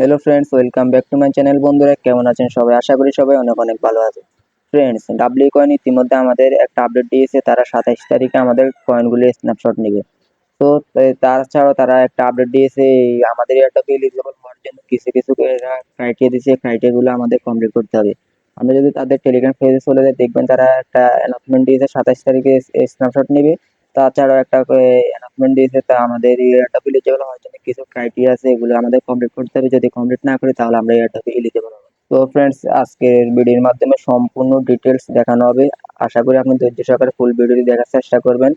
Hello friends, welcome back to my channel. বন্ধুরা কেমন আছেন সবাই? আশা করি সবাই অনেক অনেক ভালো আছে। ফ্রেন্ডস, ডাব্লিউ কয়েন ইতিমধ্যে আমাদের একটা আপডেট দিয়েছে, তারা 27 তারিখে আমাদের কয়েনগুলি স্ন্যাপশট নেবে। তো তাছাড়াও তারা একটা আপডেট দিয়েছে আমাদের একটা এলিজিবল হওয়ার জন্য কিছু কিছু ক্রাইটেরিয়া দিয়েছে, ক্রাইটেরিয়াগুলো আমাদের কমপ্লিট করতে হবে। আমরা যদি তাদের টেলিগ্রাম পেজে চলে যাই, দেখবেন তারা একটা অ্যানাউন্সমেন্ট দিয়েছে 27 তারিখে স্ন্যাপশট নেবে। তাছাড়াও একটা অ্যানাউন্সমেন্ট দিয়েছে, তা আমাদের এয়ারড্রপ এলিজিবল হওয়ার জন্য কিছু ক্রাইটেরিয়া আছে, এগুলো আমাদের কমপ্লিট করতে হবে। যদি কমপ্লিট না করি তাহলে আমরা এয়ারড্রপ এলিজিবল হবো। তো ফ্রেন্ডস, আজকের ভিডিওর মাধ্যমে সম্পূর্ণ ডিটেলস দেখানো হবে। আশা করি আপনি ধৈর্য সহকারে ফুল ভিডিওটি দেখার চেষ্টা করবেন।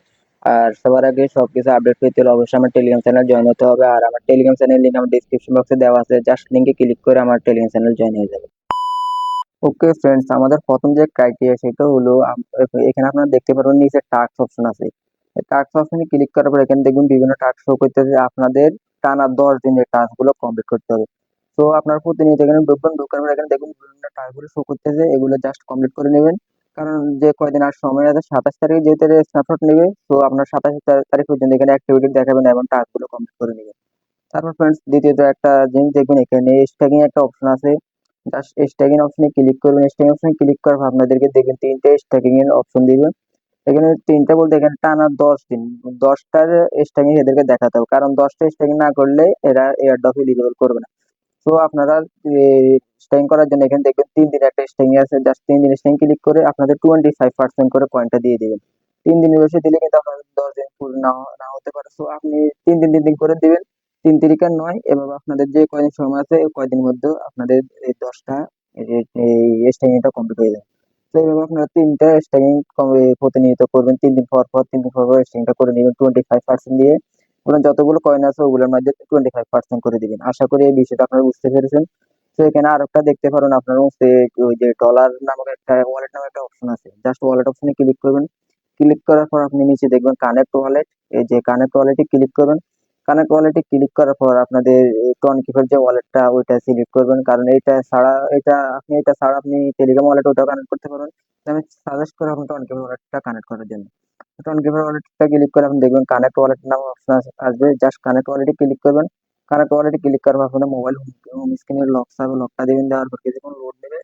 আর সবার আগে সবকিছু আপডেট পেতে হলে অবশ্যই আমার টেলিগ্রাম চ্যানেল জয়েন হতে হবে। আর আমার টেলিগ্রাম চ্যানেল লিঙ্ক আমার ডিসক্রিপশন বক্সে দেওয়া আছে, জাস্ট লিঙ্কে ক্লিক করে আমার টেলিগ্রাম চ্যানেল জয়েন হয়ে যাবে। ওকে ফ্রেন্ডস, আমাদের প্রথম যে ক্রাইটেরিয়া সেটা হলো এখানে আপনারা দেখতে পারবেন নিচে টাস্ক অপশন আছে। টাস্ক অপশনে ক্লিক করার পর এখানে দেখবেন বিভিন্ন টাস্ক শো করতেছে। আপনাদের টানা 10 দিনের টাস্কগুলো কমপ্লিট করতে হবে। তো আপনার প্রতিনিয়ত এখানে ঢুকবেন, ঢোকার পর এখানে দেখবেন বিভিন্ন টাস্কগুলো শো করতেছে, এগুলো জাস্ট কমপ্লিট করে নেবেন। কারণ যে কয়দিন আর সময় আছে, 27 তারিখে যেহেতু স্ন্যাপশট নেবে, তো আপনার 27 তারিখ পর্যন্ত এখানে অ্যাক্টিভিটি দেখাবেন এবং টাস্কগুলো কমপ্লিট করে নেবেন। তারপর ফ্রেন্ডস, দ্বিতীয়ত একটা জিনিস দেখবেন, এখানে স্ট্যাকিং একটা অপশন আছে। জাস্ট স্ট্যাকিং অপশনে ক্লিক করবেন। স্ট্যাকিং অপশনে ক্লিক করার পর আপনাদেরকে দেখবেন তিনটে স্ট্যাকিং এর অপশন দিবেন। এখানে তিনটা বলতে এখানে টানা 10 দিন 10টার স্ট্যাকিং এদেরকে দেখাতে হবে, কারণ 10টা স্ট্যাকিং না করলে এরা এয়ারড্রপ এলিজিবল করবে না। তো আপনারা স্ট্যাকিং করার জন্য এখানে দেখবেন 3 দিনের একটা স্ট্যাকিং আছে। জাস্ট 3 দিন স্ট্যাকিং ক্লিক করে আপনাদের 25% করে পয়েন্টটা দিয়ে দিবেন। 3 দিনের বেশি দিলে কিন্তু আপনাদের 10 দিন ফুল না না হতে পারে। তো আপনি 3 দিন করে দিবেন। 3 তারিখ আর 9, এভাবে আপনাদের যে কয়দিন সময় আছে ওই কয়দিনের মধ্যে আপনাদের এই 10টা এই স্ট্যাকিংটা কমপ্লিট হয়ে যাবে। তো এইভাবে আপনারা 3টা স্ট্যাকিং প্রতিনিয়ত করবেন। 3 দিন পর স্ট্যাকিংটা করে নেবেন 25% দিয়ে। আপনার যতগুলো কয়েন আছে ওগুলোর মধ্যে 25% করে দিবেন। আশা করি এই বিষয়টা আপনারা বুঝতে পেরেছেন। তো এখানে আরেকটা দেখতে পারেন, আপনার হচ্ছে ওই যে ডলার নামক একটা ওয়ালেট নামক একটা অপশন আছে। জাস্ট ওয়ালেট অপশনে ক্লিক করবেন। ক্লিক করার পর আপনি নিচে দেখবেন কানেক্ট ওয়ালেট। এই যে কানেক্ট ওয়ালেটে ক্লিক করবেন। কানেক্ট ওয়ালেটে ক্লিক করার পর আপনাদের টনকিফের যে ওয়ালেটটা ওইটা সিলেক্ট করবেন, কারণ এটা ছাড়া আপনি টেলিগ্রাম ওয়ালেট ওটাও কানেক্ট করতে পারবেন। তো আমি সাজেস্ট করবো আপনি টনকিফের ওয়ালেটটা কানেক্ট করার জন্য। টনকিফের ওয়ালেটটা ক্লিক করে আপনি দেখবেন কানেক্ট ওয়ালেট নামক অপশন আসবে। জাস্ট কানেক্ট ওয়ালেটে ক্লিক করবেন। কানেক্ট ওয়ালেটে ক্লিক করার পর আপনাদের মোবাইল হোম স্ক্রিনের লক থাকবে, লকটা দিবেন। দেওয়ার পর কিছুক্ষণ লোড নেবে।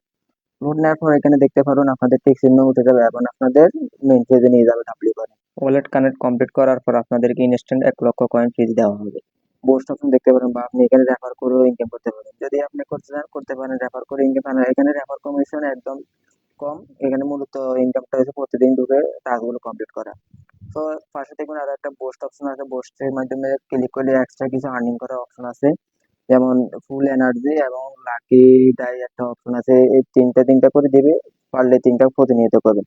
লোড নেওয়ার পর এখানে দেখতে পারবেন আপনাদের টিক চিহ্ন উঠে যাবে এবং আপনাদের মেইন পেজে নিয়ে যাবে ডাব্লিউ করে। ওয়ালেট কানেক্ট কমপ্লিট করার পর আপনাদেরকে ইনস্ট্যান্ট 1 লক্ষ কয়েন ফ্রি দেওয়া হবে। বুস্ট অপশন দেখতে পারেন, বা আপনি এখানে রেফার করেও ইনকাম করতে পারেন। যদি আপনি করতে চান করতে পারেন রেফার করে ইনকাম। এখানে রেফার কমিশন একদম কম। এখানে মূলত ইনকামটা হচ্ছে প্রতিদিন ঢুকে টাস্কগুলো কমপ্লিট করা। তো পাশে দেখবেন আরো একটা পোস্ট অপশন আছে। পোস্টের মাধ্যমে ক্লিক করলে এক্সট্রা কিছু আর্নিং করার অপশন আছে, যেমন ফুল এনার্জি এবং লাকি ডাই একটা অপশন আছে। এই তিনটা করে দিবে, পারলে 3টা প্রতিনিয়ত করবেন।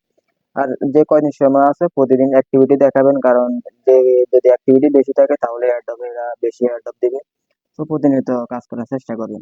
আর যে কয়দিন সময় আছে প্রতিদিন অ্যাক্টিভিটি দেখাবেন, কারণ যে যদি অ্যাক্টিভিটি বেশি থাকে তাহলে এরা বেশি এয়ারড্রপ দিবে। তো প্রতিনিয়ত কাজ করার চেষ্টা করবেন।